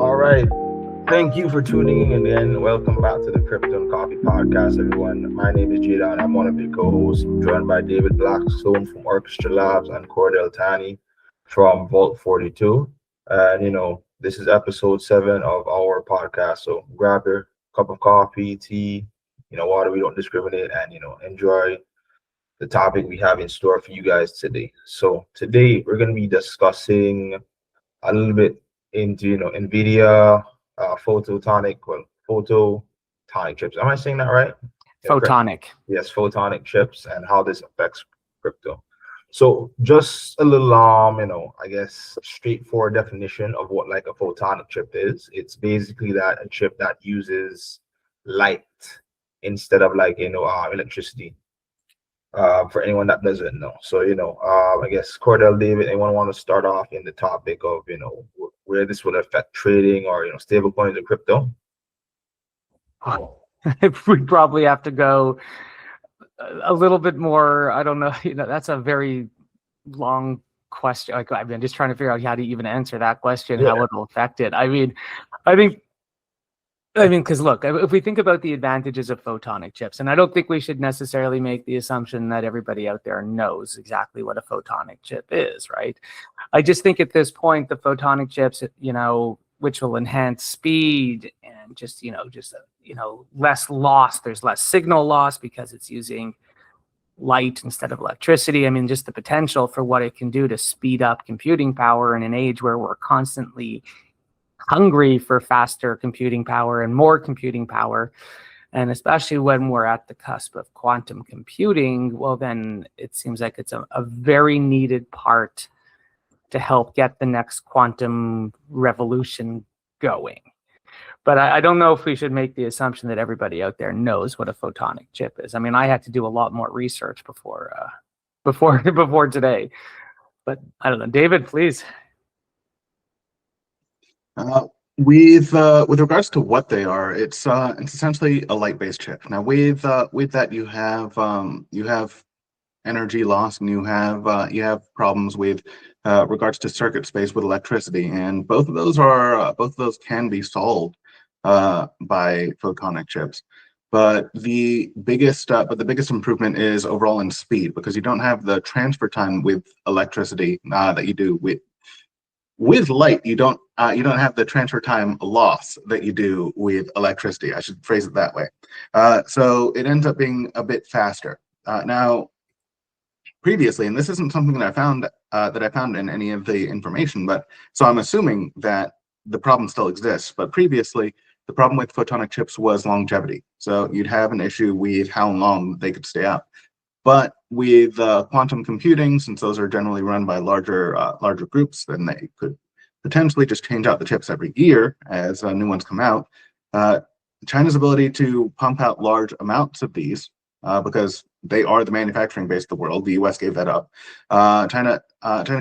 All right. Thank you for tuning in again. Welcome back to the Crypto and Coffee Podcast, everyone. My name is Giordano. I'm one of your co-hosts, joined by David Blackstone from Orchestra Labs and Cordell Tanny from Vault 42. And this is episode 7 of our podcast. So grab your cup of coffee, tea, water. We don't discriminate, and enjoy the topic we have in store for you guys today. So today we're going to be discussing a little bit into NVIDIA photonic chips. Am I saying that right? Correct. Photonic. Yes, photonic chips and how this affects crypto. So just a little I guess straightforward definition of what like a photonic chip is. It's basically that a chip that uses light instead of like electricity. For anyone that doesn't know. So, I guess Cordell, David, anyone want to start off in the topic of, where this would affect trading or, stable coins or crypto? We'd probably have to go a little bit more. I don't know. That's a very long question. Like, I've been just trying to figure out how to even answer that question, how it'll affect it. I think, because look, if we think about the advantages of photonic chips, and I don't think we should necessarily make the assumption that everybody out there knows exactly what a photonic chip is, right? I just think at this point, the photonic chips, which will enhance speed and just less loss. There's less signal loss because it's using light instead of electricity. Just the potential for what it can do to speed up computing power in an age where we're constantly hungry for faster computing power and more computing power, and especially when we're at the cusp of quantum computing, well, then it seems like it's a very needed part to help get the next quantum revolution going. But I don't know if we should make the assumption that everybody out there knows what a photonic chip is. I had to do a lot more research before today, but I don't know. David, please. With regards to what they are, it's essentially a light-based chip. Now, with that, you have energy loss, and you have problems with regards to circuit space with electricity, and both of those can be solved by photonic chips. But the biggest improvement is overall in speed, because you don't have the transfer time with electricity that you do with light. You don't have the transfer time loss that you do with electricity. I should phrase it that way. So it ends up being a bit faster. Now, previously, and this isn't something that I found in any of the information, but so I'm assuming that the problem still exists. But previously, the problem with photonic chips was longevity. So you'd have an issue with how long they could stay out. But with quantum computing, since those are generally run by larger groups, then they could potentially just change out the chips every year as new ones come out. China's ability to pump out large amounts of these, because they are the manufacturing base of the world. The US gave that up. China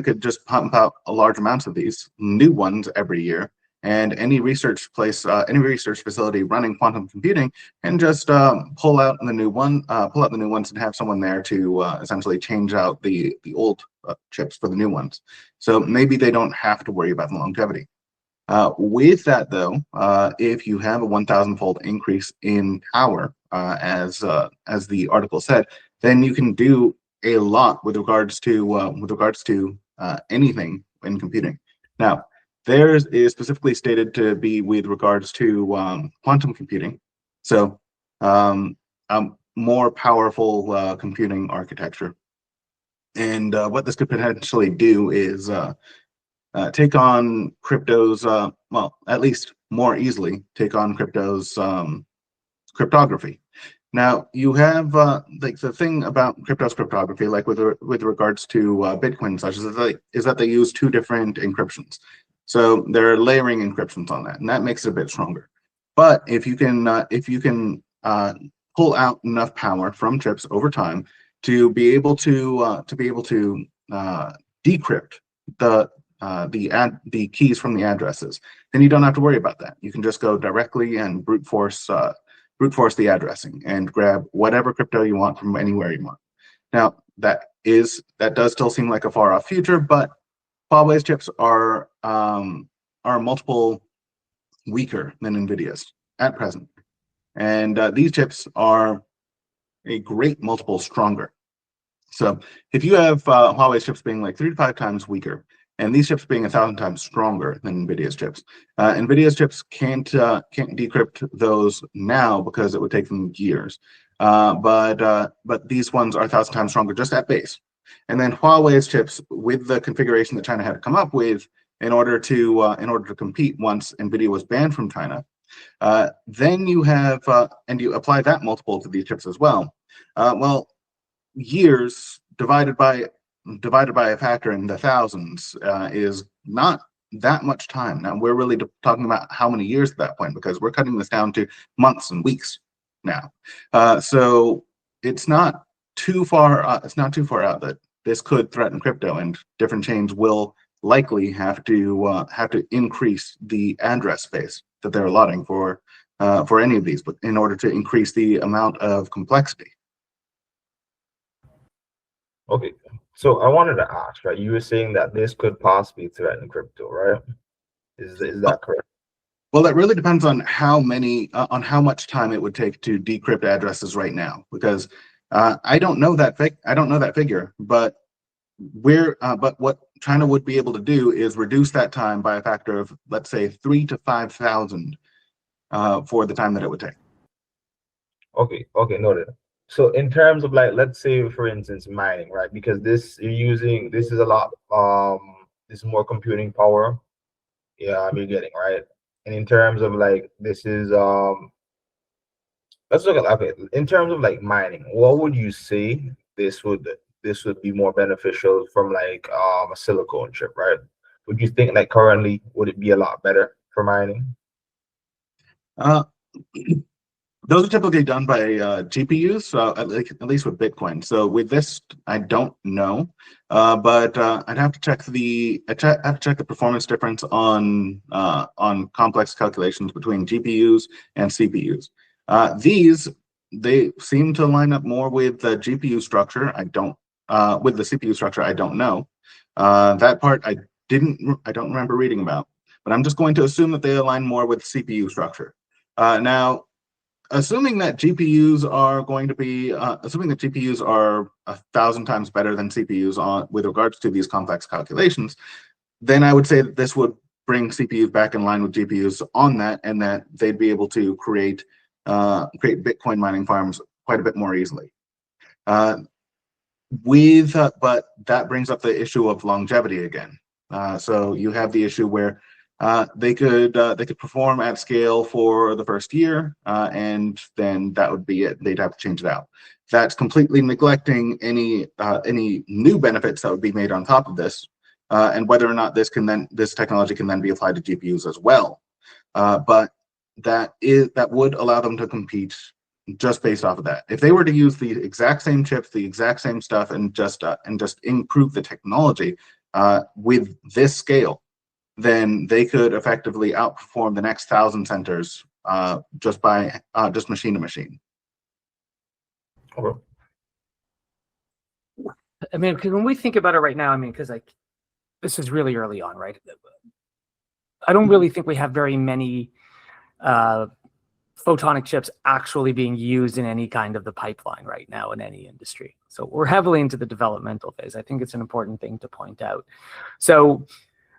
could just pump out large amounts of these new ones every year. And any research facility running quantum computing can just pull out the new ones and have someone there to essentially change out the old chips for the new ones. So maybe they don't have to worry about the longevity. With that, though, if you have a 1,000-fold increase in power, as the article said, then you can do a lot with regards to anything in computing. Now, theirs is specifically stated to be with regards to quantum computing, so more powerful computing architecture. And what this could potentially do is take on crypto's, well, at least more easily take on crypto's cryptography. Now, you have like the thing about crypto's cryptography, like with regards to Bitcoin, such is that they use 2 different encryptions. So they're layering encryptions on that, and that makes it a bit stronger. But if you can pull out enough power from chips over time to be able to decrypt the keys from the addresses, then you don't have to worry about that. You can just go directly and brute force the addressing and grab whatever crypto you want from anywhere you want. Now, that does still seem like a far off future, but file-based chips are multiple weaker than NVIDIA's at present. And these chips are a great multiple stronger. So if you have Huawei's chips being like 3 to 5 times weaker, and these chips being 1,000 times stronger than NVIDIA's chips, NVIDIA's chips can't decrypt those now because it would take them years. But these ones are 1,000 times stronger just at base. And then Huawei's chips, with the configuration that China had to come up with in order to compete once NVIDIA was banned from China, then you have and you apply that multiple to these chips as well. Well, years divided by a factor in the thousands is not that much time. Now we're really talking about how many years at that point, because we're cutting this down to months and weeks now. So it's not too far. It's not too far out that this could threaten crypto, and different chains will likely have to increase the address space that they're allotting for any of these, but in order to increase the amount of complexity. Okay, so I wanted to ask, right? You were saying that this could possibly threaten crypto, right? Is that correct? Well, that really depends on how much time it would take to decrypt addresses right now, because I don't know that figure, but what China would be able to do is reduce that time by a factor of, let's say, 3 to 5,000 for the time that it would take. Okay, noted. So in terms of, like, let's say for instance mining, right? Because this is a lot, this is more computing power, yeah, you're getting, right? And in terms of like this is let's look at, okay, in terms of like mining, what would you say this would be more beneficial from like a silicone chip, right? Would you think like currently would it be a lot better for mining? Those are typically done by GPUs, at least with Bitcoin. So with this, I don't know, but I'd have to check the performance difference on complex calculations between GPUs and CPUs. They seem to line up more with the GPU structure. With the CPU structure, I don't know. That part I don't remember reading about, but I'm just going to assume that they align more with CPU structure. Now, assuming that GPUs are 1,000 times better than CPUs with regards to these complex calculations, then I would say that this would bring CPUs back in line with GPUs on that, and that they'd be able to create Bitcoin mining farms quite a bit more easily. But that brings up the issue of longevity again. So you have the issue where they could perform at scale for the first year, and then that would be it. They'd have to change it out. That's completely neglecting any new benefits that would be made on top of this, and whether or not this technology can then be applied to GPUs as well. But that would allow them to compete just based off of that. If they were to use the exact same chips, the exact same stuff, and just improve the technology with this scale, then they could effectively outperform the next 1,000 centers just machine to machine. Okay. I mean, because when we think about it right now, I mean, because like this is really early on, right? I don't really think we have very many photonic chips actually being used in any kind of the pipeline right now in any industry. So we're heavily into the developmental phase. I think it's an important thing to point out. So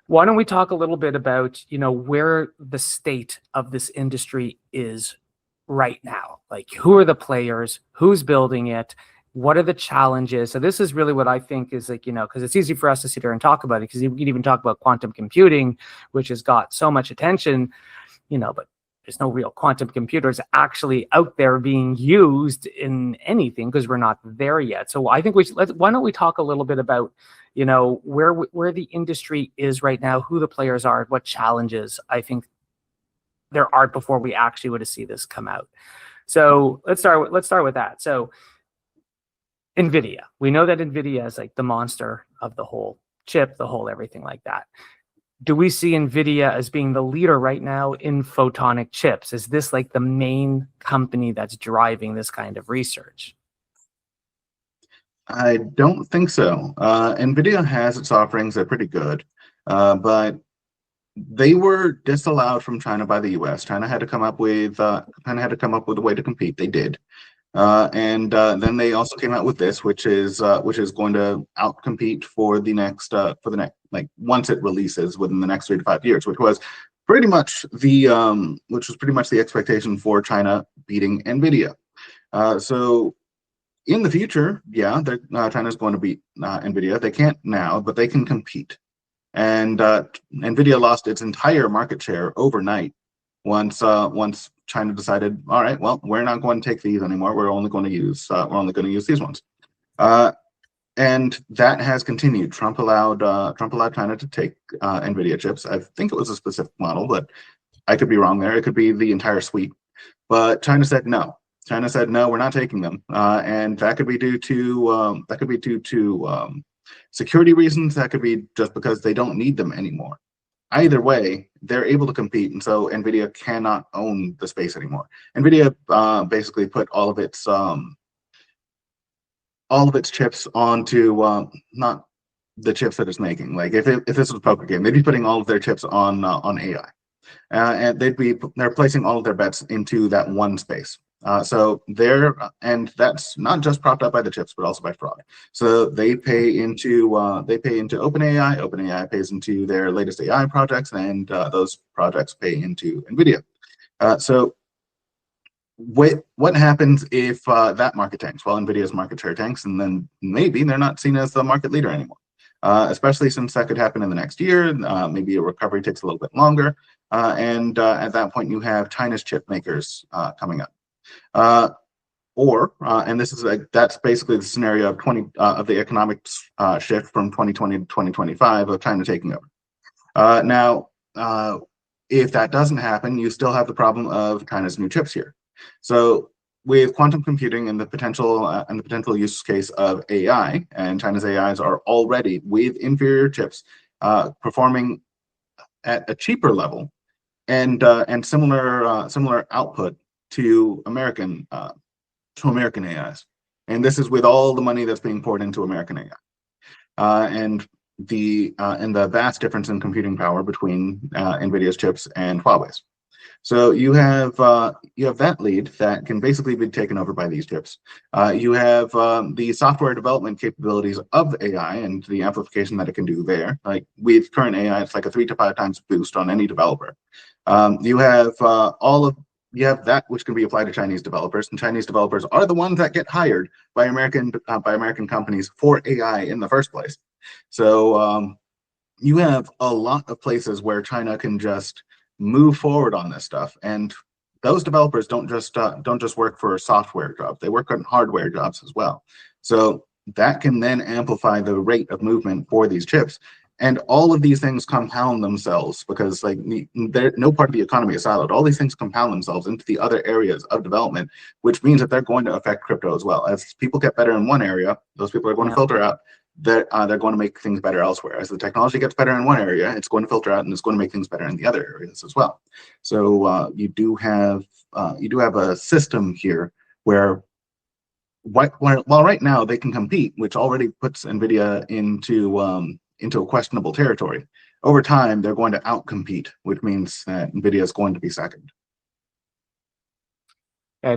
why don't we talk a little bit about, where the state of this industry is right now? Like, who are the players? Who's building it? What are the challenges? So this is really what I think is like, because it's easy for us to sit here and talk about it, because we can even talk about quantum computing, which has got so much attention, but there's no real quantum computers actually out there being used in anything because we're not there yet. So I think why don't we talk a little bit about, where the industry is right now, who the players are, what challenges I think there are before we actually would see this come out. So let's start with that. So NVIDIA, we know that NVIDIA is like the monster of the whole chip, the whole everything like that. Do we see NVIDIA as being the leader right now in photonic chips? Is this like the main company that's driving this kind of research? I don't think so. NVIDIA has its offerings; they're pretty good, but they were disallowed from China by the U.S. China had to come up with a way to compete. They did. And then they also came out with this, which is going to outcompete for the next like once it releases within the next 3 to 5 years, which was pretty much the expectation for China beating NVIDIA. So in the future, yeah, China's going to beat NVIDIA. They can't now, but they can compete. And NVIDIA lost its entire market share overnight once China decided, all right, well, we're not going to take these anymore. We're only going to use these ones. And that has continued. Trump allowed China to take NVIDIA chips. I think it was a specific model, but I could be wrong there. It could be the entire suite. But China said no. China said no, we're not taking them, and that could be due to security reasons. That could be just because they don't need them anymore. Either way, they're able to compete, and so NVIDIA cannot own the space anymore. NVIDIA basically put all of its chips onto not the chips that it's making. Like if this was a poker game, they'd be putting all of their chips on AI, and they're placing all of their bets into that one space. And that's not just propped up by the chips, but also by fraud. So they pay into OpenAI. OpenAI pays into their latest AI projects, and those projects pay into NVIDIA. So what happens if that market tanks? Well, NVIDIA's market share tanks, and then maybe they're not seen as the market leader anymore. Especially since that could happen in the next year. Maybe a recovery takes a little bit longer, and at that point you have China's chip makers coming up. And this is that's basically the scenario of the economic shift from 2020 to 2025 of China taking over. Now, if that doesn't happen, you still have the problem of China's new chips here. So with quantum computing and the potential use case of AI, and China's AIs are already with inferior chips performing at a cheaper level and similar output to American AIs, and this is with all the money that's being poured into American AI, and the vast difference in computing power between NVIDIA's chips and Huawei's. So you have that lead that can basically be taken over by these chips. You have the software development capabilities of AI and the amplification that it can do there. Like with current AI, it's like a 3 to 5 times boost on any developer. You have that which can be applied to Chinese developers, and Chinese developers are the ones that get hired by American companies for AI in the first place. So you have a lot of places where China can just move forward on this stuff, and those developers don't just work for software jobs; they work on hardware jobs as well. So that can then amplify the rate of movement for these chips. And all of these things compound themselves because no part of the economy is siloed. All these things compound themselves into the other areas of development, which means that they're going to affect crypto as well. As people get better in one area, those people are going to filter out. They're going to make things better elsewhere. As the technology gets better in one area, it's going to filter out and it's going to make things better in the other areas as well. So you do have a system here where while right now they can compete, which already puts NVIDIA into a questionable territory. Over time, they're going to outcompete, which means that NVIDIA is going to be second. Yeah, I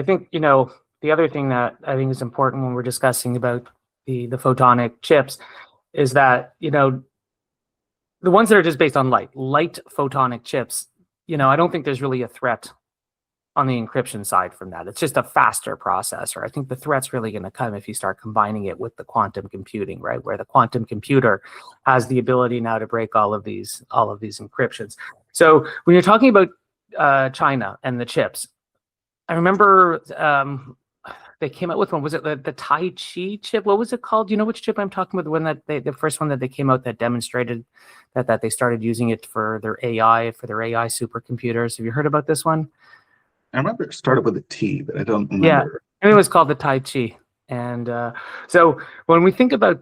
think the other thing that I think is important when we're discussing about the photonic chips is that, the ones that are just based on light photonic chips, I don't think there's really a threat on the encryption side from that. It's just a faster processor. I think the threat's really going to come if you start combining it with the quantum computing, right? Where the quantum computer has the ability now to break all of these encryptions. So when you're talking about China and the chips, I remember they came out with one. Was it the Tai Chi chip? What was it called? Do you know which chip I'm talking about? The one the first one that they came out that demonstrated that they started using it for their AI supercomputers. Have you heard about this one? I remember it started with a T, but I don't remember. Yeah, and it was called the Tai Chi. And so when we think about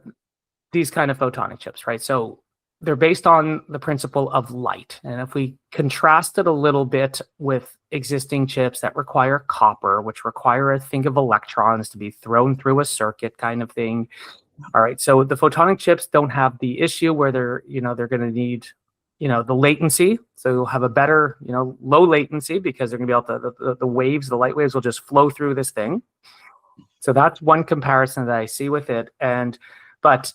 these kind of photonic chips, right? So they're based on the principle of light. And if we contrast it a little bit with existing chips that require copper, which require a thing of electrons to be thrown through a circuit kind of thing. All right, so the photonic chips don't have the issue where they're going to need the latency. So you'll have a better, low latency because they're going to be able to, the waves, the light waves will just flow through this thing. So that's one comparison that I see with it. But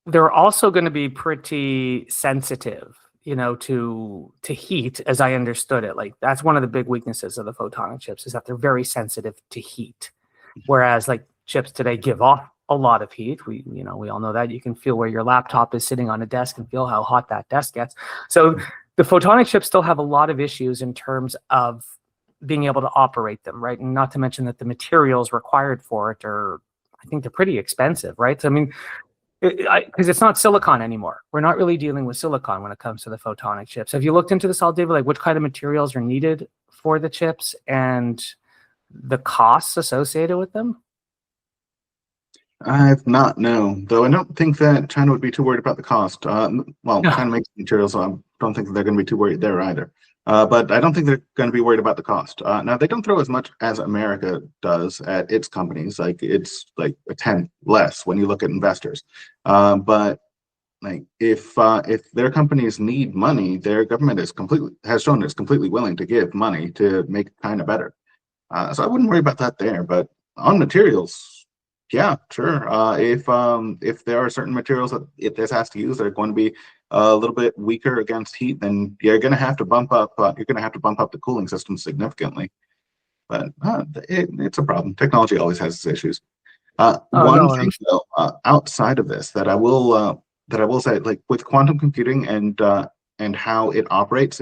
they're also going to be pretty sensitive, to heat, as I understood it. Like that's one of the big weaknesses of the photonic chips is that they're very sensitive to heat. Whereas like chips today give off a lot of heat. We all know that. You can feel where your laptop is sitting on a desk and feel how hot that desk gets. So the photonic chips still have a lot of issues in terms of being able to operate them, right? And not to mention that the materials required for it I think they're pretty expensive, right? So, I mean, because it's not silicon anymore. We're not really dealing with silicon when it comes to the photonic chips. Have you looked into this all, David? Like what kind of materials are needed for the chips and the costs associated with them? I've not, no. Though I don't think that China would be too worried about the cost. Well, China makes materials, so I don't think they're going to be too worried there either. But I don't think they're going to be worried about the cost. Now, they don't throw as much as America does at its companies. Like it's like a tenth less when you look at investors. But like if their companies need money, their government has shown it's completely willing to give money to make China better. So I wouldn't worry about that there. But on materials, yeah, sure. If there are certain materials that this has to use that are going to be a little bit weaker against heat, then you're going to have to bump up. The cooling system significantly. But it's a problem. Technology always has its issues. One thing though, outside of this, that I will say, like with quantum computing and how it operates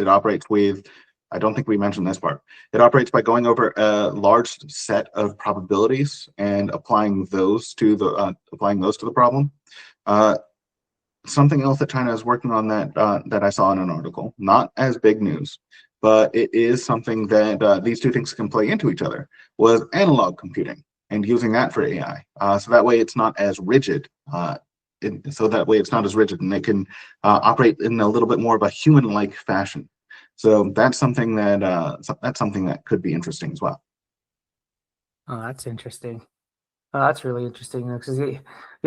with. I don't think we mentioned this part. It operates by going over a large set of probabilities and applying those to the problem. Something else that China is working on that I saw in an article, not as big news, but it is something that these two things can play into each other, was analog computing and using that for AI. So that way it's not as rigid. And they can operate in a little bit more of a human-like fashion. So that's something that could be interesting as well. Oh, that's interesting. Oh, that's really interesting. Because the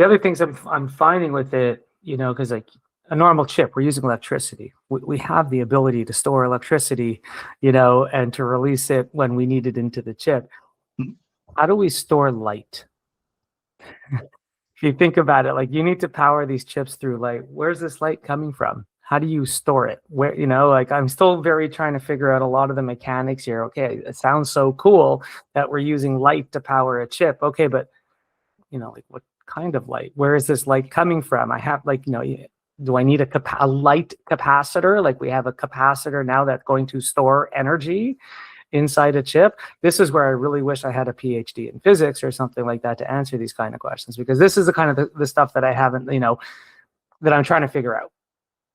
other things I'm finding with it, because like a normal chip, we're using electricity. We have the ability to store electricity, and to release it when we need it into the chip. How do we store light? If you think about it, like you need to power these chips through light. Where's this light coming from? How do you store it? Where, like I'm still very trying to figure out a lot of the mechanics here. Okay, it sounds so cool that we're using light to power a chip. Okay, but like what kind of light? Where is this light coming from? I have do I need a light capacitor? Like we have a capacitor now that's going to store energy inside a chip. This is where I really wish I had a PhD in physics or something like that to answer these kind of questions, because this is the kind of the stuff that I haven't, that I'm trying to figure out.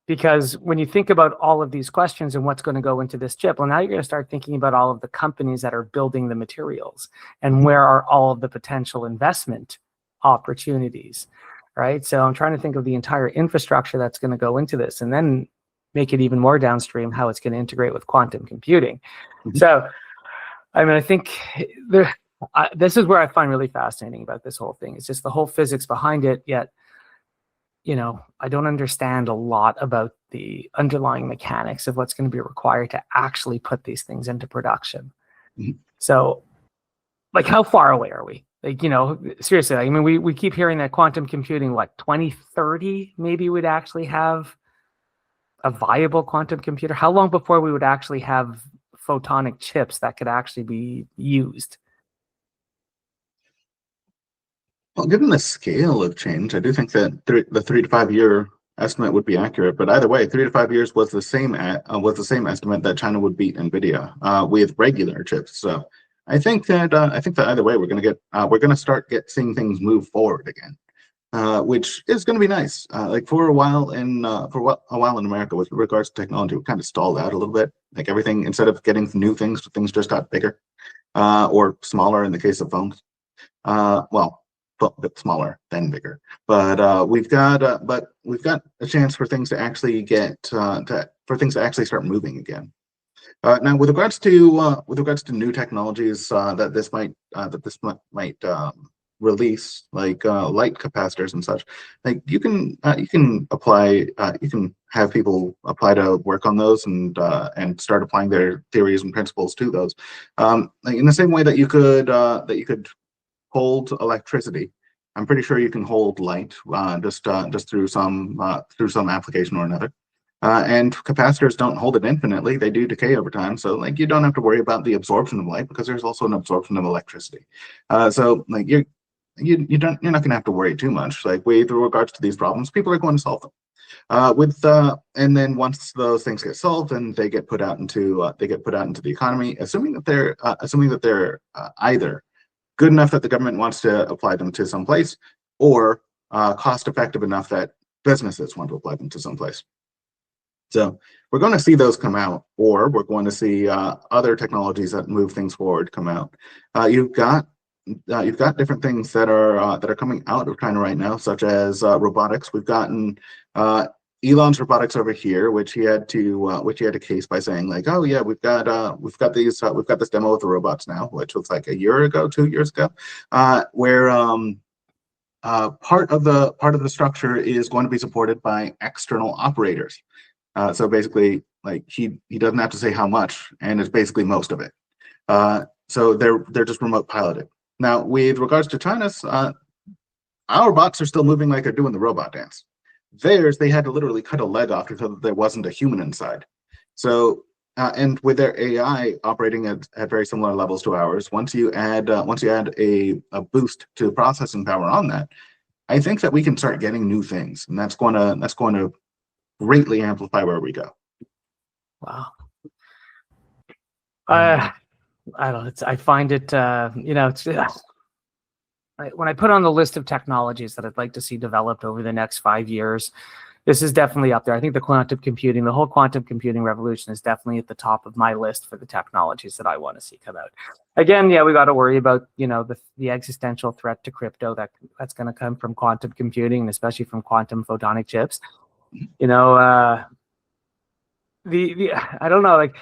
Because when you think about all of these questions and what's going to go into this chip, well, now you're going to start thinking about all of the companies that are building the materials and where are all of the potential investment opportunities, right? So I'm trying to think of the entire infrastructure that's going to go into this, and then make it even more downstream how it's going to integrate with quantum computing. So, I mean, I think this is where I find really fascinating about this whole thing. It's just the whole physics behind it, yet I don't understand a lot about the underlying mechanics of what's going to be required to actually put these things into production. So, like, how far away are we? Like, seriously, I mean, we keep hearing that quantum computing, 2030, maybe we'd actually have a viable quantum computer. How long before we would actually have photonic chips that could actually be used? Well, given the scale of change, I do think that the 3 to 5 year estimate would be accurate. But either way, 3 to 5 years was the same estimate that China would beat NVIDIA with regular chips. So I think that either way, we're going to start seeing things move forward again, which is going to be nice. Like for a while in America, with regards to technology, we kind of stalled out a little bit. Like everything, instead of getting new things just got bigger or smaller in the case of phones. Well, a bit smaller than bigger, but we've got a chance for things to actually start moving again. Now, with regards to new technologies that this might release, like light capacitors and such, like you can apply, you can have people apply to work on those and start applying their theories and principles to those, like in the same way that you could hold electricity. I'm pretty sure you can hold light just through some application or another. And capacitors don't hold it infinitely; they do decay over time. So, like, you don't have to worry about the absorption of light because there's also an absorption of electricity. So, like, you're not going to have to worry too much. Like, with regards to these problems, people are going to solve them. And then once those things get solved and they get put out into the economy, assuming that they're either good enough that the government wants to apply them to some place, or cost effective enough that businesses want to apply them to some place. So we're going to see those come out, or we're going to see other technologies that move things forward come out. You've got different things that are coming out of China right now, such as robotics. We've gotten Elon's robotics over here, which he had to case by saying, like, oh yeah, we've got this demo of the robots now, which was like 2 years ago, where part of the structure is going to be supported by external operators. So basically, like, he doesn't have to say how much, and it's basically most of it. So they're just remote piloted. Now, with regards to China's, our bots are still moving like they're doing the robot dance. Theirs, they had to literally cut a leg off so that there wasn't a human inside. So, and with their AI operating at very similar levels to ours, once you add a boost to processing power on that, I think that we can start getting new things, and that's going to greatly amplify where we go. Wow. I don't know. I find it, when I put on the list of technologies that I'd like to see developed over the next 5 years, this is definitely up there. I think the whole quantum computing revolution is definitely at the top of my list for the technologies that I want to see come out. Again, yeah, we got to worry about, the existential threat to crypto that's going to come from quantum computing, and especially from quantum photonic chips. I don't know, like,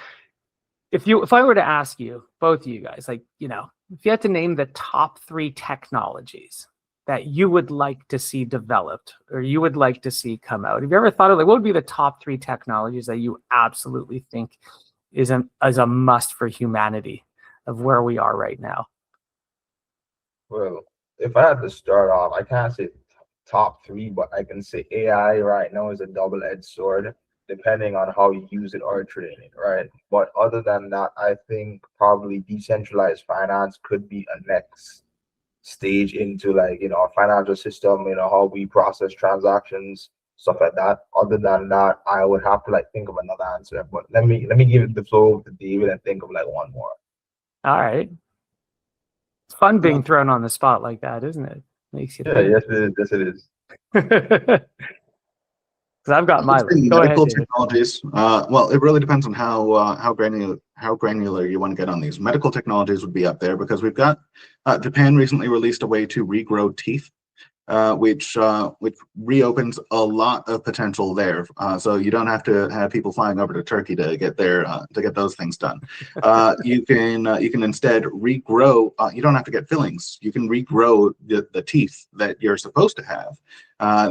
if I were to ask you, both of you guys, like, if you had to name the top 3 technologies that you would like to see developed or you would like to see come out, have you ever thought of, like, what would be the top 3 technologies that you absolutely think is a must for humanity of where we are right now? Well, if I had to start off, I can't say top 3, but I can say AI right now is a double-edged sword, depending on how you use it or train it, right? But other than that, I think probably decentralized finance could be a next stage into, like, a financial system, how we process transactions, stuff like that. Other than that, I would have to, like, think of another answer. But let me give the floor to David and think of, like, one more. All right. It's fun being thrown on the spot like that, isn't it? Makes you think. Yes, it is. Yes, it is. Because I've got my list. Go ahead, David. Technologies. Well, it really depends on how granular you want to get on these. Medical technologies would be up there because we've got Japan recently released a way to regrow teeth, which reopens a lot of potential there. So you don't have to have people flying over to Turkey to get those things done. You can instead regrow. You don't have to get fillings. You can regrow the teeth that you're supposed to have.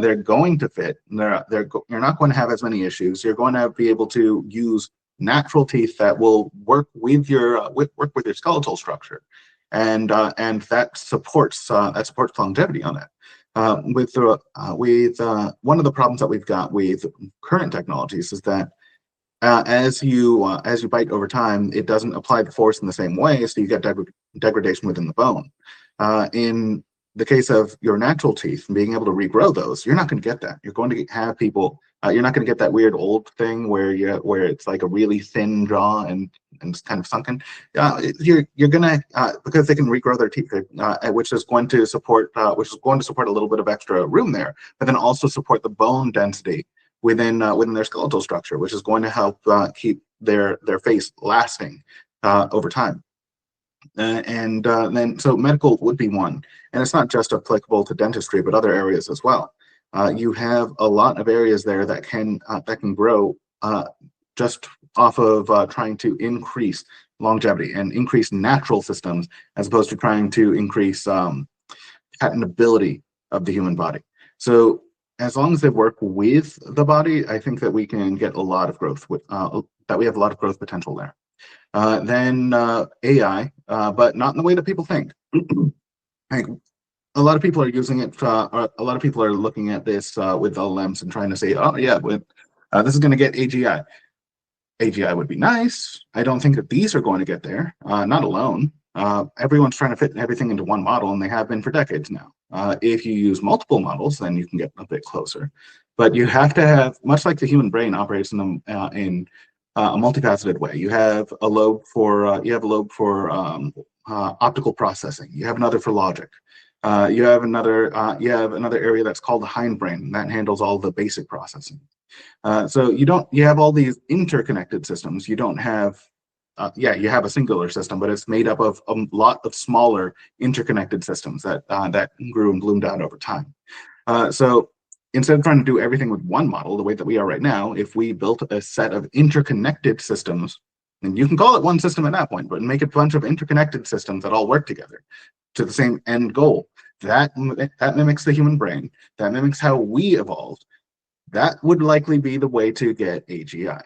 They're going to fit. You're not going to have as many issues. You're going to be able to use natural teeth that will work with your skeletal structure, and that supports longevity on it. With one of the problems that we've got with current technologies is that as you bite over time, it doesn't apply the force in the same way, so you get degradation within the bone. In the case of your natural teeth and being able to regrow those, you're not going to get that. You're going to have people. You're not going to get that weird old thing where it's like a really thin jaw and it's kind of sunken. You're gonna because they can regrow their teeth, which is going to support a little bit of extra room there, but then also support the bone density within their skeletal structure, which is going to help keep their face lasting over time. Then so medical would be one, and it's not just applicable to dentistry, but other areas as well. You have a lot of areas there that can grow just off of trying to increase longevity and increase natural systems, as opposed to trying to increase patentability of the human body. So as long as they work with the body, I think that we can get a lot of growth with that we have a lot of growth potential there. Then AI, but not in the way that people think. I think a lot of people are using it. A lot of people are looking at this with LLMs and trying to say, "Oh yeah, this is going to get AGI." AGI would be nice. I don't think that these are going to get there. Not alone. Everyone's trying to fit everything into one model, and they have been for decades now. If you use multiple models, then you can get a bit closer. But you have to have, much like the human brain operates in a multifaceted way. You have a lobe for optical processing. You have another for logic. You have another area that's called the hindbrain that handles all the basic processing. So you have all these interconnected systems. You don't have you have a singular system, but it's made up of a lot of smaller interconnected systems that grew and bloomed out over time. So instead of trying to do everything with one model, the way that we are right now, if we built a set of interconnected systems, and you can call it one system at that point, but make a bunch of interconnected systems that all work together to the same end goal, that mimics the human brain, that mimics how we evolved, that would likely be the way to get AGI.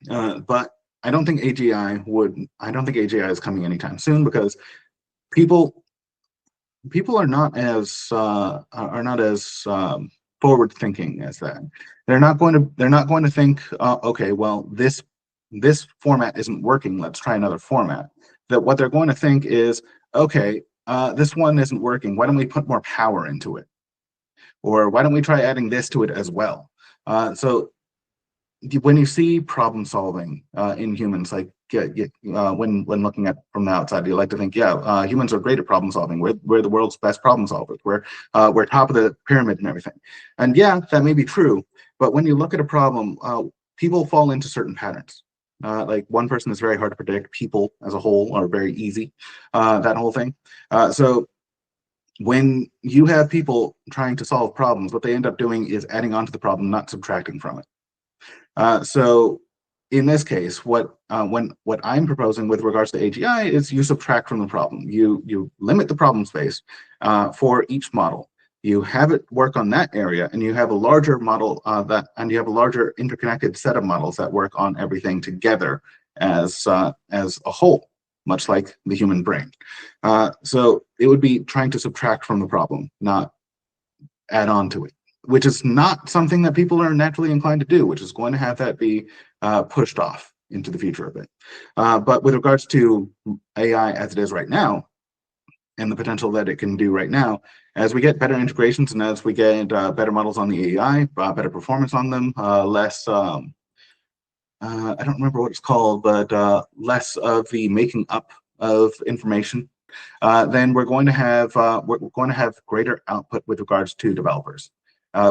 But I don't think AGI is coming anytime soon, because people are not as forward thinking as that. They're not going to think, okay, well, this format isn't working, let's try another format. That what they're going to think is, okay, this one isn't working, why don't we put more power into it? Or why don't we try adding this to it as well? So when you see problem solving in humans, like when looking at from the outside, you like to think, yeah, humans are great at problem solving. We're the world's best problem solvers. We're top of the pyramid and everything. And yeah, that may be true. But when you look at a problem, people fall into certain patterns. Like one person is very hard to predict. People as a whole are very easy. That whole thing. So when you have people trying to solve problems, what they end up doing is adding on to the problem, not subtracting from it. So in this case, what I'm proposing with regards to AGI is you subtract from the problem. You limit the problem space for each model. You have it work on that area, and you have a larger model and you have a larger interconnected set of models that work on everything together as a whole, much like the human brain. So it would be trying to subtract from the problem, not add on to it, which is not something that people are naturally inclined to do, which is going to have that be pushed off into the future a bit. But with regards to AI as it is right now, and the potential that it can do right now, as we get better integrations and as we get better models on the AI, better performance on them, less, I don't remember what it's called, but less of the making up of information, then we're going to have greater output with regards to developers.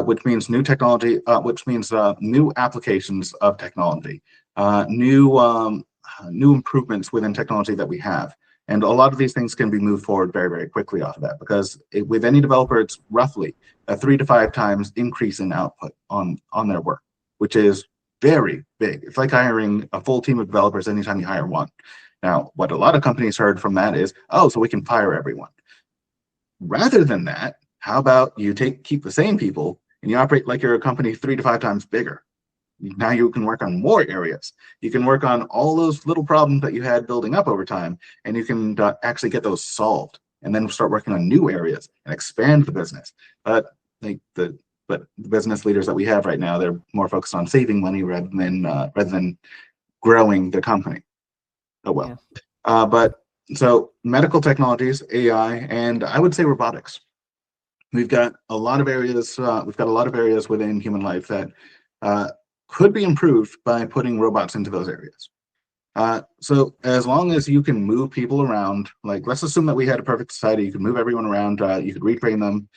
Which means new technology, which means new applications of technology, new improvements within technology that we have. And a lot of these things can be moved forward very, very quickly off of that, because with any developer, it's roughly a 3 to 5 times increase in output on their work, which is very big. It's like hiring a full team of developers anytime you hire one. Now, what a lot of companies heard from that is, oh, so we can fire everyone. Rather than that, how about you keep the same people and you operate like you're a company 3 to 5 times bigger? Now you can work on more areas. You can work on all those little problems that you had building up over time, and you can actually get those solved, and then start working on new areas and expand the business. But the business leaders that we have right now, they're more focused on saving money rather than growing the company. Oh well. Yeah. But so medical technologies, AI, and I would say robotics. We've got a lot of areas. Within human life that could be improved by putting robots into those areas. So as long as you can move people around, like let's assume that we had a perfect society, you could move everyone around, you could retrain them,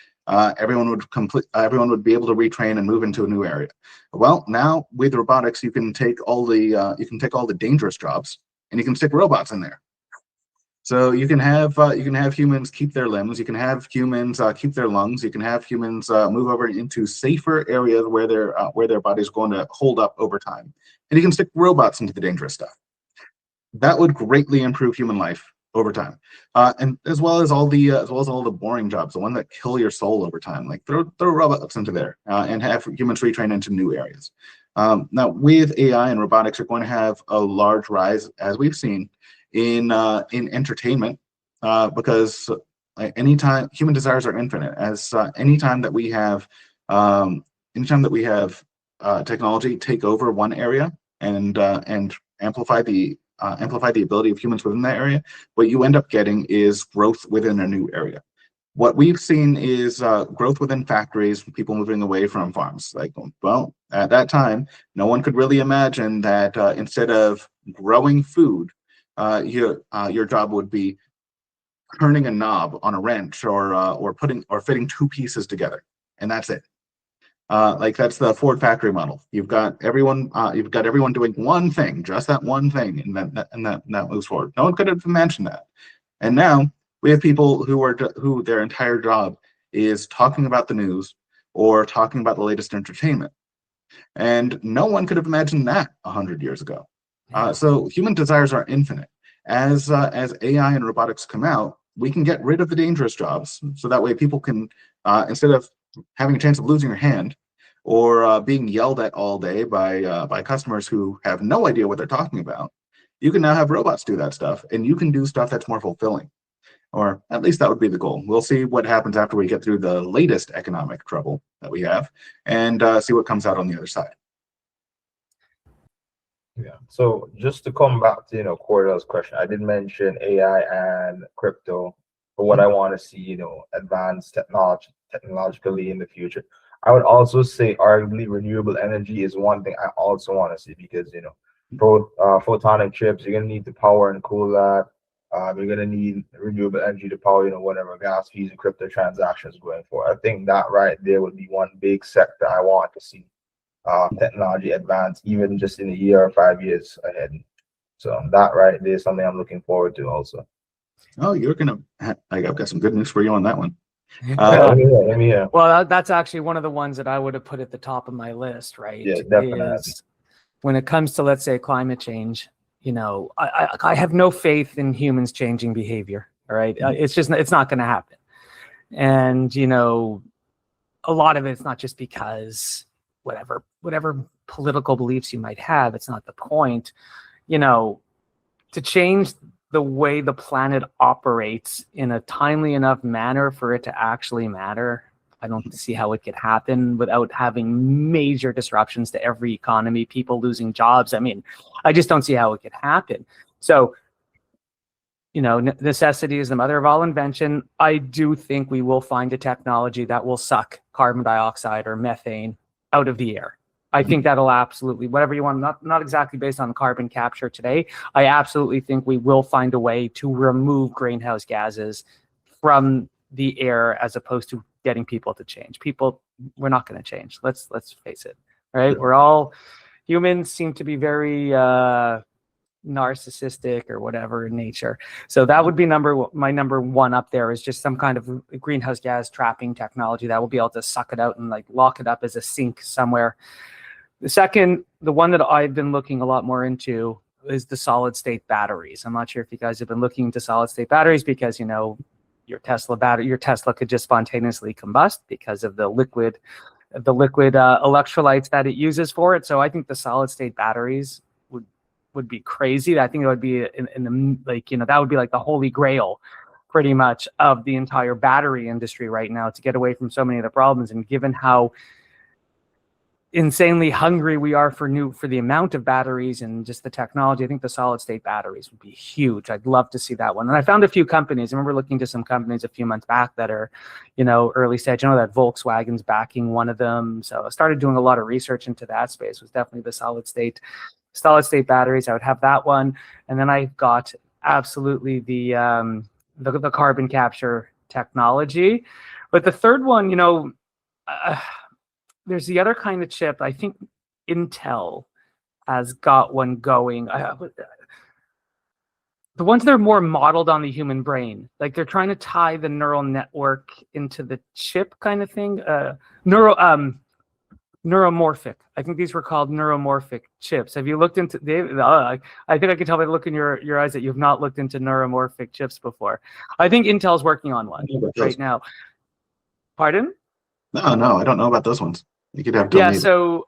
everyone would be able to retrain and move into a new area. Well, now with robotics, you can take all the dangerous jobs and you can stick robots in there. So you can have humans keep their limbs, you can have humans keep their lungs, you can have humans move over into safer areas where their body's going to hold up over time, and you can stick robots into the dangerous stuff. That would greatly improve human life over time, and as well as all the boring jobs, the one that kill your soul over time. Like throw robots into there and have humans retrain into new areas. Now, with AI and robotics, you're going to have a large rise, as we've seen, in entertainment, because anytime human desires are infinite, as anytime that we have technology take over one area and amplify the ability of humans within that area, what you end up getting is growth within a new area. What we've seen is growth within factories, people moving away from farms. Like, well, at that time, no one could really imagine that instead of growing food, your job would be turning a knob on a wrench or fitting two pieces together, and that's it. Like that's the Ford factory model. You've got everyone doing one thing, just that one thing, and that moves forward. No one could have imagined that. And now we have people who their entire job is talking about the news or talking about the latest entertainment, and no one could have imagined that 100 years ago. So human desires are infinite. As AI and robotics come out, we can get rid of the dangerous jobs, so that way people can, instead of having a chance of losing your hand or being yelled at all day by customers who have no idea what they're talking about, you can now have robots do that stuff, and you can do stuff that's more fulfilling. Or at least that would be the goal. We'll see what happens after we get through the latest economic trouble that we have, and see what comes out on the other side. Yeah. So just to come back to Cordell's question, I did mention AI and crypto, but what I want to see advanced technologically in the future. I would also say arguably renewable energy is one thing I also want to see, because photonic chips, you're gonna need to power and cool that. You're gonna need renewable energy to power whatever gas fees and crypto transactions going forward. I think that right there would be one big sector I want to see technology advance, even just in a year or 5 years ahead. So that right there is something I'm looking forward to also. Oh, I've got some good news for you on that one. Let me hear. Well, that's actually one of the ones that I would have put at the top of my list, right? Yeah, definitely. Is when it comes to, let's say, climate change, I have no faith in humans changing behavior. All right. It's not going to happen. And, a lot of it's not just because whatever political beliefs you might have, it's not the point. To change the way the planet operates in a timely enough manner for it to actually matter, I don't see how it could happen without having major disruptions to every economy, people losing jobs. I mean, I just don't see how it could happen. So, necessity is the mother of all invention. I do think we will find a technology that will suck carbon dioxide or methane out of the air. I think that'll absolutely, whatever you want, not exactly based on carbon capture today. I absolutely think we will find a way to remove greenhouse gases from the air, as opposed to getting people to change. We're not going to change. Let's face it, right? We're all, humans seem to be very narcissistic or whatever in nature. So that would be my number one up there, is just some kind of greenhouse gas trapping technology that will be able to suck it out and like lock it up as a sink somewhere. The second, the one that I've been looking a lot more into, is the solid state batteries. I'm not sure if you guys have been looking into solid state batteries, because your Tesla could just spontaneously combust because of the liquid electrolytes that it uses for it. So I think the solid state batteries would be crazy. I think it would be that would be like the holy grail pretty much of the entire battery industry right now, to get away from so many of the problems. And given how insanely hungry we are for the amount of batteries and just the technology, I think the solid state batteries would be huge. I'd love to see that one. And I found a few companies. I remember looking to some companies a few months back that are, early stage. I know that Volkswagen's backing one of them. So I started doing a lot of research into that space. It was definitely the solid state batteries. I would have that one. And then I've got absolutely the carbon capture technology. But the third one, there's the other kind of chip. I think Intel has got one going. The ones that are more modeled on the human brain, like they're trying to tie the neural network into the chip kind of thing. neuromorphic. I think these were called neuromorphic chips. Have you looked into, David? I think I can tell by the look in your eyes that you've not looked into neuromorphic chips before. I think Intel's working on one right now. Pardon? No, I don't know about those ones. You could have Yeah, so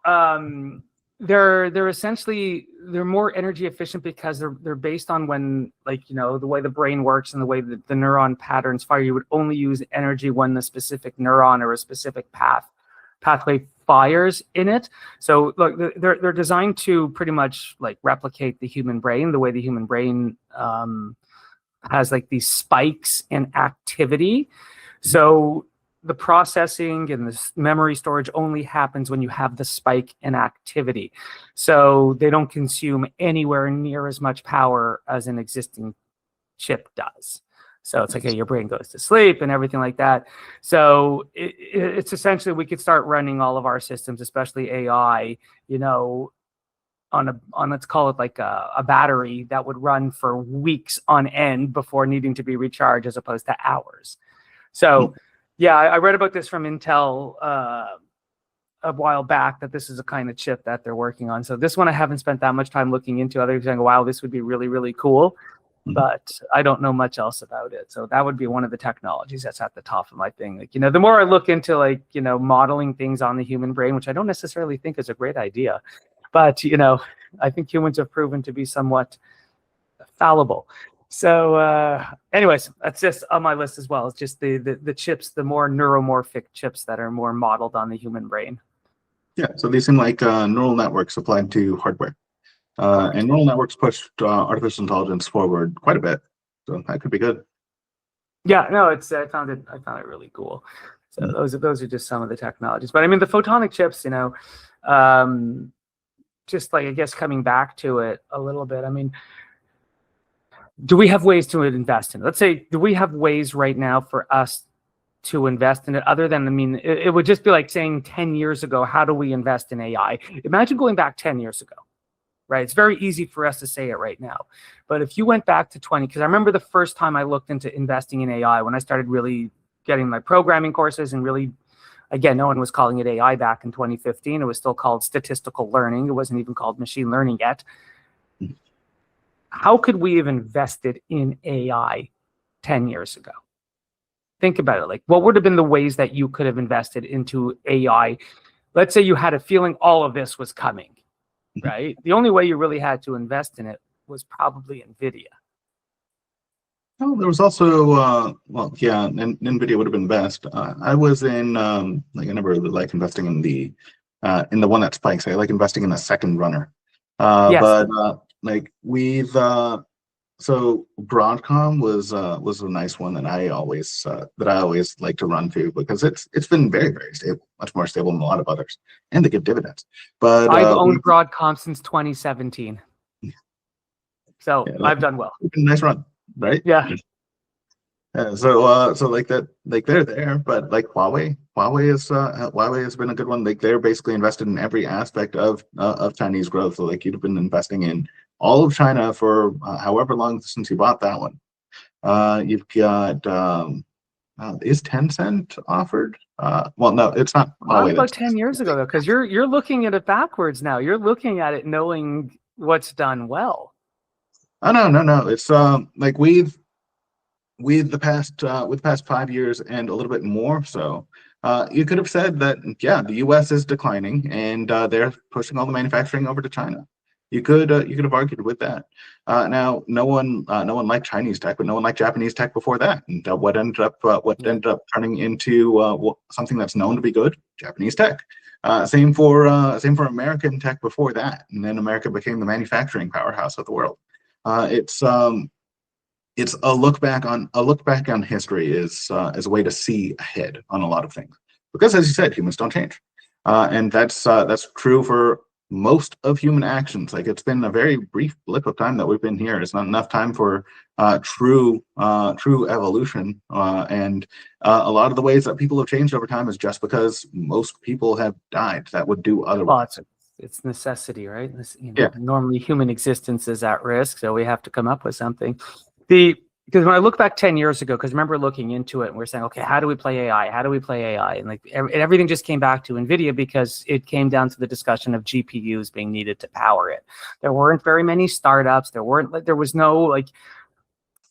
they're essentially, they're more energy efficient because they're based on when, like, you know, the way the brain works and the way that the neuron patterns fire. You would only use energy when the specific neuron or a specific pathway fires in it. So look, they're designed to pretty much like replicate the human brain, the way the human brain has like these spikes in activity. So the processing and the memory storage only happens when you have the spike in activity. So they don't consume anywhere near as much power as an existing chip does. So it's like, hey, your brain goes to sleep and everything like that. So it's essentially, we could start running all of our systems, especially AI, you know, on let's call it like a battery that would run for weeks on end before needing to be recharged, as opposed to hours. So yeah, I read about this from Intel a while back, that this is a kind of chip that they're working on. So this one I haven't spent that much time looking into, other than saying, wow, this would be really, really cool. But I don't know much else about it. So that would be one of the technologies that's at the top of my thing. Like, you know, the more I look into, like, you know, modeling things on the human brain, which I don't necessarily think is a great idea, but, you know, I think humans have proven to be somewhat fallible. So anyways, that's just on my list as well. It's just the chips, the more neuromorphic chips that are more modeled on the human brain. Yeah, so these seem like neural networks applied to hardware. And neural networks pushed artificial intelligence forward quite a bit, so that could be good. Yeah, no, I found it really cool. So those are just some of the technologies. But I mean, the photonic chips, you know, just like, I guess, coming back to it a little bit. I mean, do we have ways to invest in it? Let's say, do we have ways right now for us to invest in it, other than, I mean, it would just be like saying 10 years ago, how do we invest in AI? Imagine going back 10 years ago. Right, it's very easy for us to say it right now, but if you went back to 20, because I remember the first time I looked into investing in AI, when I started really getting my programming courses, and really, again, no one was calling it AI back in 2015. It was still called statistical learning. It wasn't even called machine learning yet. How could we have invested in AI 10 years ago? Think about it. Like, what would have been the ways that you could have invested into AI? Let's say you had a feeling all of this was coming. Right? The only way you really had to invest in it was probably NVIDIA. Oh, there was also, well, yeah, and NVIDIA would have been best. I was in, like, I never really like investing in the one that spikes. I like investing in a second runner. Yes. But like we've, so Broadcom was a nice one that I always like to run to, because it's been very, very stable, much more stable than a lot of others, and they give dividends. But I've owned Broadcom since 2017, so yeah, I've done well. Nice run, right? Yeah. So like that, like they're there, but like Huawei has been a good one. Like, they're basically invested in every aspect of Chinese growth. So like, you'd have been investing in all of China for however long since you bought that one. You've got is Tencent offered? Well, no, it's not. Well, about 10 years ago, though, because you're looking at it backwards now. You're looking at it knowing what's done well. Oh, no. It's like with the past 5 years and a little bit more. So you could have said that, yeah, the U.S. is declining, and they're pushing all the manufacturing over to China. You could have argued with that. Now, no one liked Chinese tech, but no one liked Japanese tech before that. And what ended up turning into something that's known to be good, Japanese tech. Same for American tech before that, and then America became the manufacturing powerhouse of the world. It's a look back on history is a way to see ahead on a lot of things, because, as you said, humans don't change, and that's true for most of human actions. Like, it's been a very brief blip of time that we've been here. It's not enough time for true evolution, and a lot of the ways that people have changed over time is just because most people have died that would do otherwise. Well, it's necessity, right? This, Yeah. Normally human existence is at risk, so we have to come up with something. The because when I look back 10 years ago, because I remember looking into it and we're saying, okay, how do we play AI? How do we play AI? And like everything just came back to NVIDIA because it came down to the discussion of GPUs being needed to power it. There weren't very many startups. There was no like,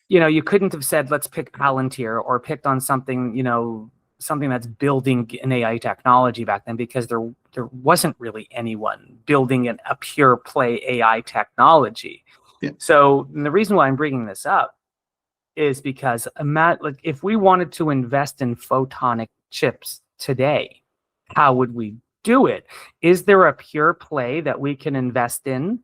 you couldn't have said, let's pick Palantir or picked on something, something that's building an AI technology back then, because there wasn't really anyone building a pure play AI technology. Yeah. So the reason why I'm bringing this up is because like if we wanted to invest in photonic chips today, how would we do it? Is there a pure play that we can invest in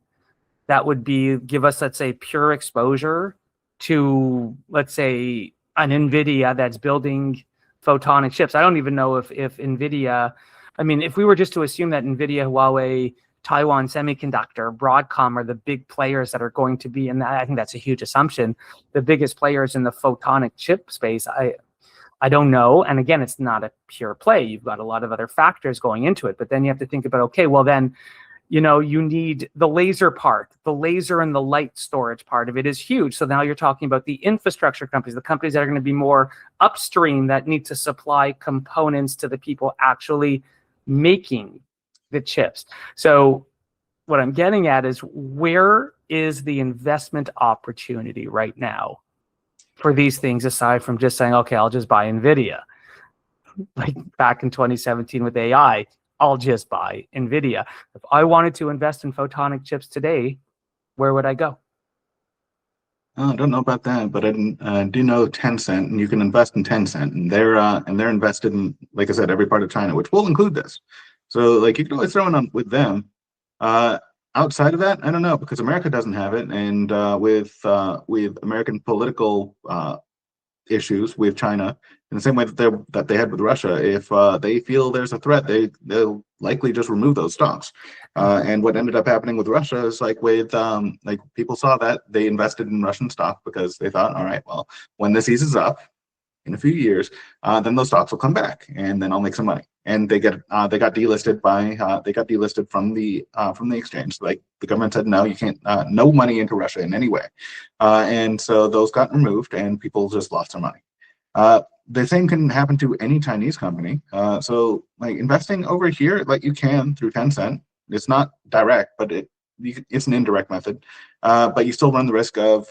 that would give us, let's say, pure exposure to, let's say, an NVIDIA that's building photonic chips? I don't even know if NVIDIA, I mean, if we were just to assume that NVIDIA, Huawei, Taiwan Semiconductor, Broadcom are the big players that are going to be, and I think that's a huge assumption, the biggest players in the photonic chip space, I don't know. And again, it's not a pure play. You've got a lot of other factors going into it, but then you have to think about, okay, well then, you need the laser part, the laser and the light storage part of it is huge. So now you're talking about the infrastructure companies, the companies that are going to be more upstream that need to supply components to the people actually making the chips. So what I'm getting at is, where is the investment opportunity right now for these things, aside from just saying, okay, I'll just buy NVIDIA? Like back in 2017 with AI, I'll just buy NVIDIA. If I wanted to invest in photonic chips today, where would I go? I don't know about that, but I do know Tencent, and you can invest in Tencent, and they're invested in, like I said, every part of China, which will include this. So like you can always throw in on with them. Outside of that, I don't know, because America doesn't have it, and with American political issues with China, in the same way that they had with Russia, if they feel there's a threat, they'll likely just remove those stocks. And what ended up happening with Russia is like people saw that, they invested in Russian stock because they thought, all right, well, when this eases up in a few years, then those stocks will come back, and then I'll make some money. And they got delisted from the exchange. Like the government said, no, you can't, no money into Russia in any way, and so those got removed, and people just lost their money. The same can happen to any Chinese company. So like investing over here, like you can through Tencent. It's not direct, but it's an indirect method. But you still run the risk of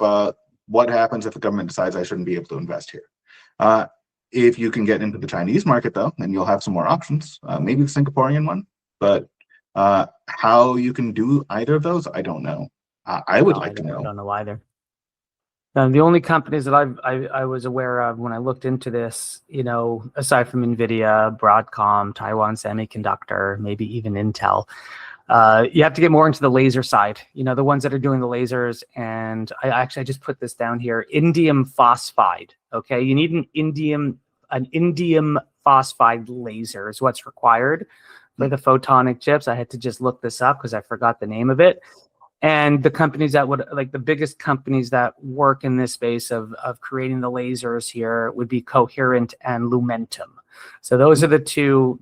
what happens if the government decides I shouldn't be able to invest here. If you can get into the Chinese market, though, then you'll have some more options, maybe the Singaporean one. But how you can do either of those, I don't know. I would like to know. I don't know either. The only companies that I was aware of when I looked into this, aside from NVIDIA, Broadcom, Taiwan Semiconductor, maybe even Intel, you have to get more into the laser side, the ones that are doing the lasers. And I just put this down here, indium phosphide. Okay, you need an indium phosphide laser is what's required for the photonic chips. I had to just look this up because I forgot the name of it. And the companies that would, like the biggest companies that work in this space of creating the lasers here would be Coherent and Lumentum. So those are the two,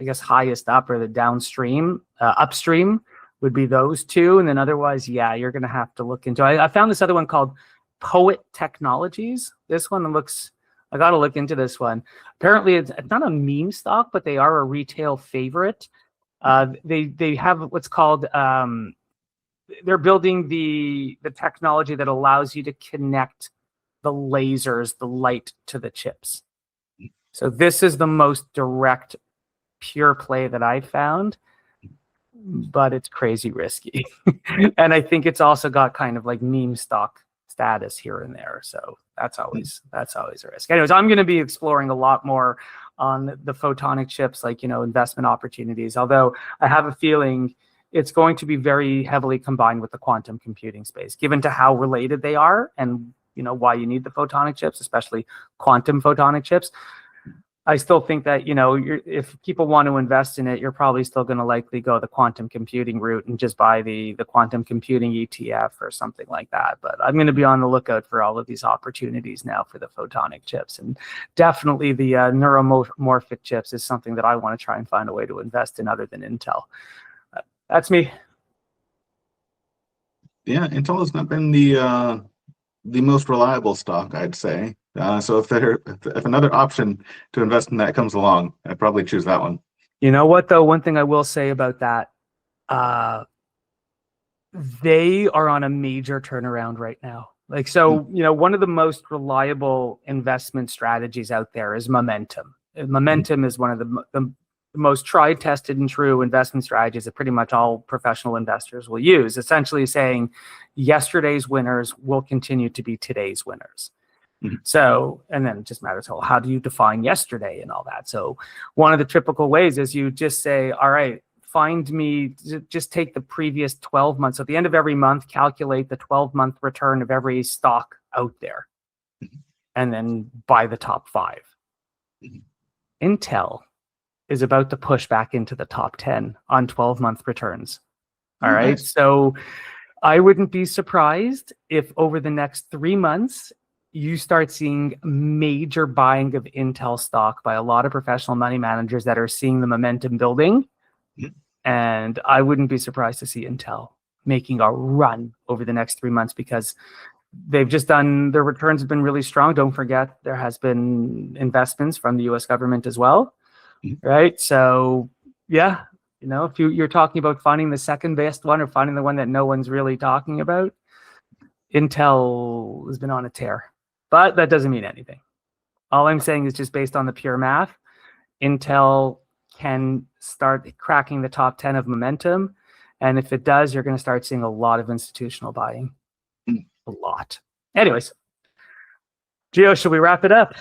I guess, highest up, or the downstream, upstream would be those two. And then otherwise, yeah, you're going to have to look into, I found this other one called Poet Technologies. This one looks, I got to look into this one. Apparently it's not a meme stock, but they are a retail favorite. They have what's called, they're building the technology that allows you to connect the lasers, the light to the chips. So this is the most direct pure play that I found, but it's crazy risky. And I think it's also got kind of like meme stock status here and there. So that's always a risk. Anyways, I'm going to be exploring a lot more on the photonic chips, like, investment opportunities, although I have a feeling it's going to be very heavily combined with the quantum computing space, given to how related they are and, why you need the photonic chips, especially quantum photonic chips. I still think that, if people want to invest in it, you're probably still going to likely go the quantum computing route and just buy the quantum computing ETF or something like that. But I'm going to be on the lookout for all of these opportunities now for the photonic chips. And definitely the neuromorphic chips is something that I want to try and find a way to invest in other than Intel. That's me. Yeah, Intel has not been the the most reliable stock, I'd say. So if another option to invest in that comes along, I'd probably choose that one. You know what, though? One thing I will say about that, they are on a major turnaround right now. Like, so, one of the most reliable investment strategies out there is momentum. Momentum is one of the most tried, tested, and true investment strategies that pretty much all professional investors will use, essentially saying yesterday's winners will continue to be today's winners. So, and then it just matters how do you define yesterday and all that. So one of the typical ways is you just say, all right, find me, just take the previous 12 months. At the end of every month, calculate the 12-month return of every stock out there, and then buy the top 5. Intel is about to push back into the top 10 on 12-month returns. All right. Nice. So I wouldn't be surprised if over the next 3 months, you start seeing major buying of Intel stock by a lot of professional money managers that are seeing the momentum building. And I wouldn't be surprised to see Intel making a run over the next 3 months, because they've just done, their returns have been really strong. Don't forget, there has been investments from the US government as well. Right. So, yeah, if you're talking about finding the second best one or finding the one that no one's really talking about, Intel has been on a tear. But that doesn't mean anything. All I'm saying is, just based on the pure math, Intel can start cracking the top 10 of momentum. And if it does, you're going to start seeing a lot of institutional buying. A lot. Anyways, Gio, should we wrap it up?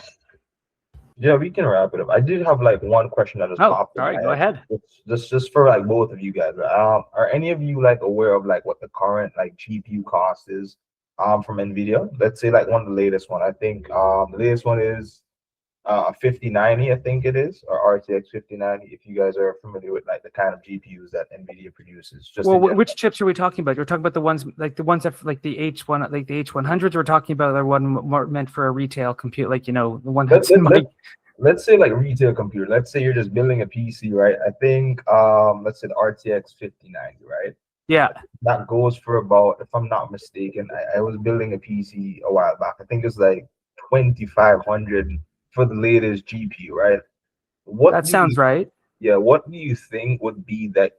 Yeah, we can wrap it up. I did have one question that just popped in. All right, go ahead. Just for both of you guys. Are any of you aware of what the current GPU cost is from NVIDIA? Let's say one of the latest one. I think the latest one is 5090, I think it is, or RTX 5090. If you guys are familiar with the kind of GPUs that NVIDIA produces. Which chips are we talking about? You're talking about the ones that the H1, the H100s. We're talking about the one more meant for a retail compute, the one that's let's say retail computer. Let's say you're just building a PC, right? I think let's say the RTX 5090, right? Yeah. That goes for about, if I'm not mistaken, I was building a PC a while back. I think it's 2,500 for the latest GPU, right? That sounds right. Yeah. What do you think would be the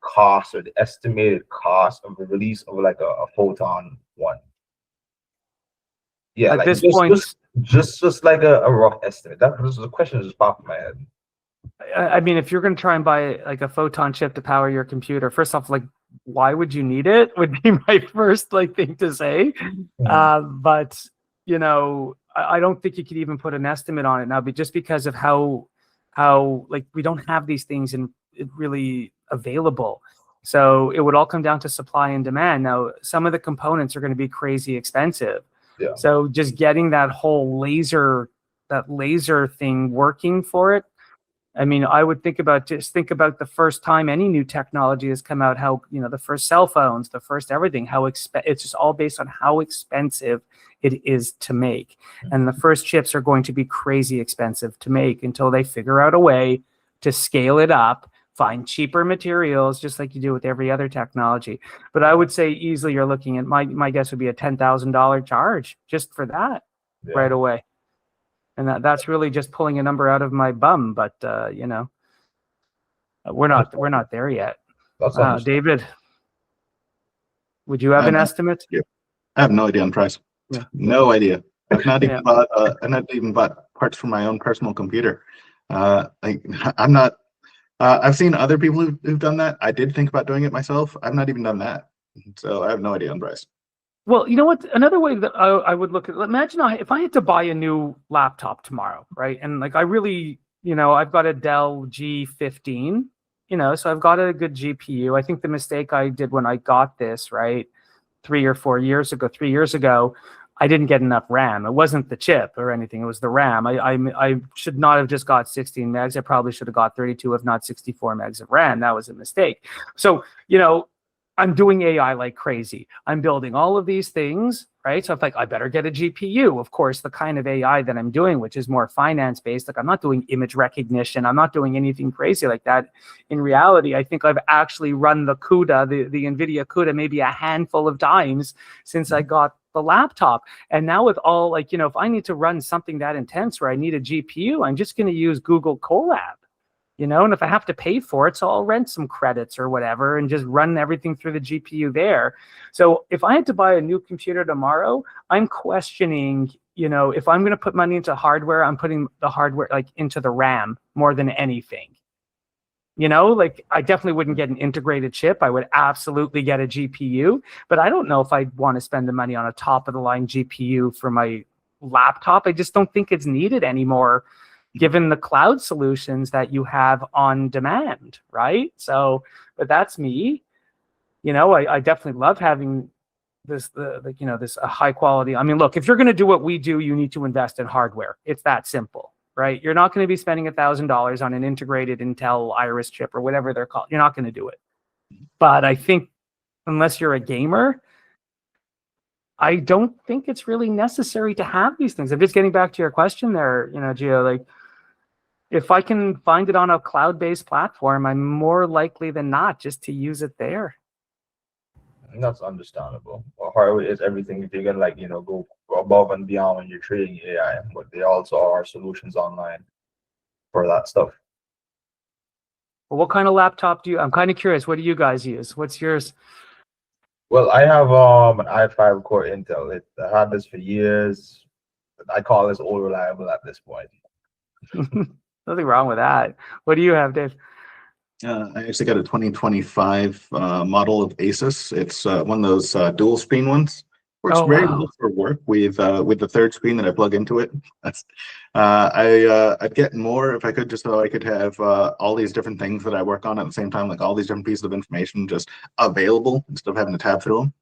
cost or the estimated cost of the release of a Photon one? Yeah. At this point, just a rough estimate. That was the question that just popped in my head. I mean, if you're going to try and buy a Photon chip to power your computer, first off, why would you need it? Would be my first thing to say. But I don't think you could even put an estimate on it now, but just because of how we don't have these things really available. So it would all come down to supply and demand. Now, some of the components are going to be crazy expensive. Yeah. So just getting that whole laser thing working for it. I mean, I would think about the first time any new technology has come out, how, the first cell phones, the first everything, it's just all based on how expensive it is to make. And the first chips are going to be crazy expensive to make until they figure out a way to scale it up, find cheaper materials, just like you do with every other technology. But I would say easily you're looking at, my guess would be a $10,000 charge just for that right away. And that's really just pulling a number out of my bum, but we're not there yet. David, would you have an estimate? Yeah. I have no idea on price. Yeah. No idea. I've not even bought parts for my own personal computer. I'm not. I've seen other people who've done that. I did think about doing it myself. I've not even done that, so I have no idea on price. Well, you know what? Another way that I would look at, imagine if I had to buy a new laptop tomorrow, right? And I really, I've got a Dell G15, so I've got a good GPU. I think the mistake I did when I got this, right, 3 years ago, I didn't get enough RAM. It wasn't the chip or anything. It was the RAM. I should not have just got 16 megs. I probably should have got 32, if not 64 megs of RAM. That was a mistake. So, I'm doing AI like crazy. I'm building all of these things, right? So I better get a GPU. Of course, the kind of AI that I'm doing, which is more finance-based, I'm not doing image recognition. I'm not doing anything crazy like that. In reality, I think I've actually run the CUDA, the NVIDIA CUDA, maybe a handful of times since I got the the laptop. And now with all, like, if I need to run something that intense where I need a GPU, I'm just going to use Google Colab. And if I have to pay for it, so I'll rent some credits or whatever and just run everything through the GPU there. So if I had to buy a new computer tomorrow, I'm questioning, if I'm going to put money into hardware, I'm putting the hardware like into the RAM more than anything. Like I definitely wouldn't get an integrated chip. I would absolutely get a GPU, but I don't know if I'd want to spend the money on a top of the line GPU for my laptop. I just don't think it's needed anymore, given the cloud solutions that you have on demand, right? So, but that's me. I definitely love having this high quality. I mean, look, if you're going to do what we do, you need to invest in hardware. It's that simple, right? You're not going to be spending $1,000 on an integrated Intel Iris chip or whatever they're called. You're not going to do it. But I think unless you're a gamer, I don't think it's really necessary to have these things. I'm just getting back to your question there, Gio, like if I can find it on a cloud-based platform, I'm more likely than not just to use it there. And that's understandable. Well, hardware is everything. If you're gonna go above and beyond when you're trading AI, but there also are solutions online for that stuff. Well, what kind of laptop do you? I'm kind of curious. What do you guys use? What's yours? Well, I have an i5 core Intel. I had this for years. I call this old reliable at this point. Nothing wrong with that. What do you have, Dave? I actually got a 2025 model of Asus. It's one of those dual screen ones. Works very well for work with the third screen that I plug into it. That's I'd get more if I could, just so I could have all these different things that I work on at the same time, like all these different pieces of information just available instead of having to tab through them.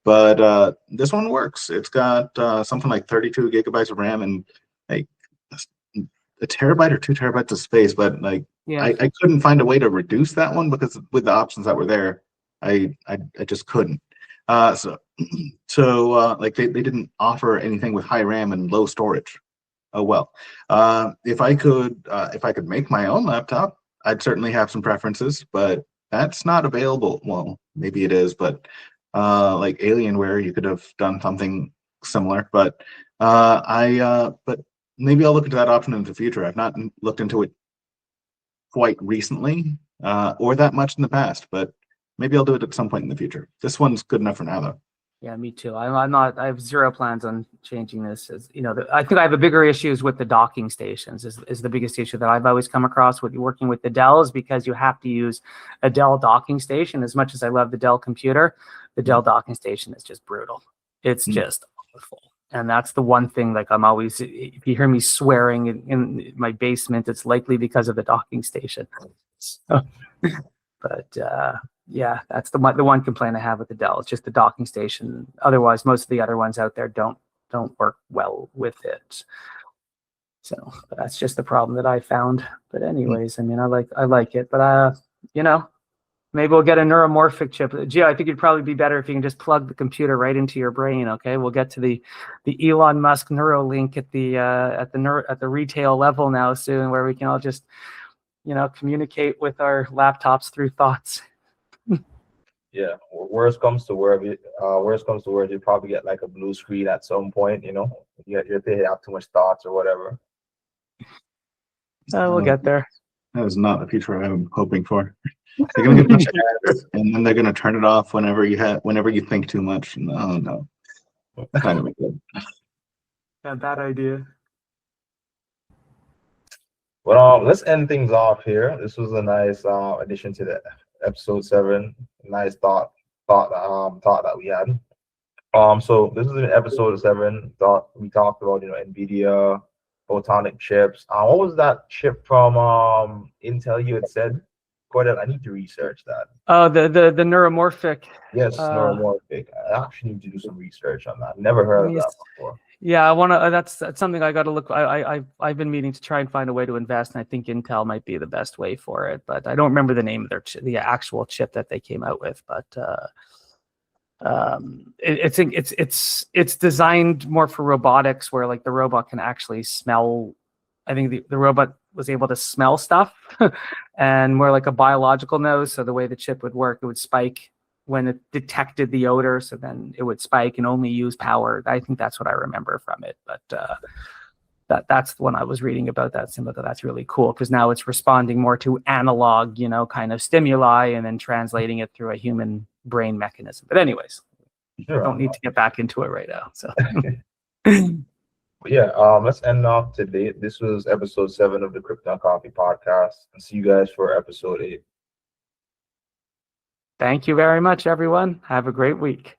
But this one works. It's got something like 32 gigabytes of RAM and like a terabyte or 2 terabytes of space, but like I couldn't find a way to reduce that one because with the options that were there, I just couldn't. So like they didn't offer anything with high RAM and low storage. Oh well. If I could make my own laptop, I'd certainly have some preferences, but that's not available. Well, maybe it is, but like Alienware, you could have done something similar, but but maybe I'll look into that option in the future. I've not looked into it quite recently or that much in the past, but maybe I'll do it at some point in the future. This one's good enough for now, though. Yeah, me too. I'm not. I have zero plans on changing this. I think I have a bigger issues with the docking stations. Is the biggest issue that I've always come across with working with the Dell, is because you have to use a Dell docking station. As much as I love the Dell computer, the Dell docking station is just brutal. It's just awful. And that's the one thing, like I'm always, if you hear me swearing in my basement, it's likely because of the docking station. So, but yeah, that's the one complaint I have with the Dell. It's just the docking station. Otherwise, most of the other ones out there don't work well with it. So that's just the problem that I found. But anyways, I mean, I like it, but maybe we'll get a neuromorphic chip. Gio, I think it'd probably be better if you can just plug the computer right into your brain. Okay, we'll get to the Elon Musk Neuralink at the retail level now soon, where we can all just communicate with our laptops through thoughts. Yeah, worst comes to worst, you probably get like a blue screen at some point. You're thinking have too much thoughts or whatever. We'll get there. That is not the future I'm hoping for. They're gonna get a bunch of ads, and then they're gonna turn it off whenever you think too much. No, that's not gonna be good. Yeah, bad idea. Well, let's end things off here. This was a nice addition to the episode 7. Nice thought that we had. So this is in episode 7. We talked about NVIDIA photonic chips. What was that chip from Intel you had said? Cordell, I need to research that. Oh, the neuromorphic. Yes, neuromorphic. I actually need to do some research on that. Never heard of that before. Yeah, I want to. That's something I got to look. I've been meaning to try and find a way to invest, and I think Intel might be the best way for it. But I don't remember the name of the actual chip that they came out with. But it's designed more for robotics, where like the robot can actually smell. I think the robot was able to smell stuff, and more like a biological nose. So the way the chip would work, it would spike when it detected the odor, so then it would spike and only use power. I think that's what I remember from it. But that's when I was reading about that symbol. That's really cool because now it's responding more to analog, kind of stimuli and then translating it through a human brain mechanism. But anyways, don't need to get back into it right now. So. Yeah, let's end off today. This was episode 7 of the Krypton Coffee podcast, and see you guys for episode 8. Thank you very much, everyone. Have a great week.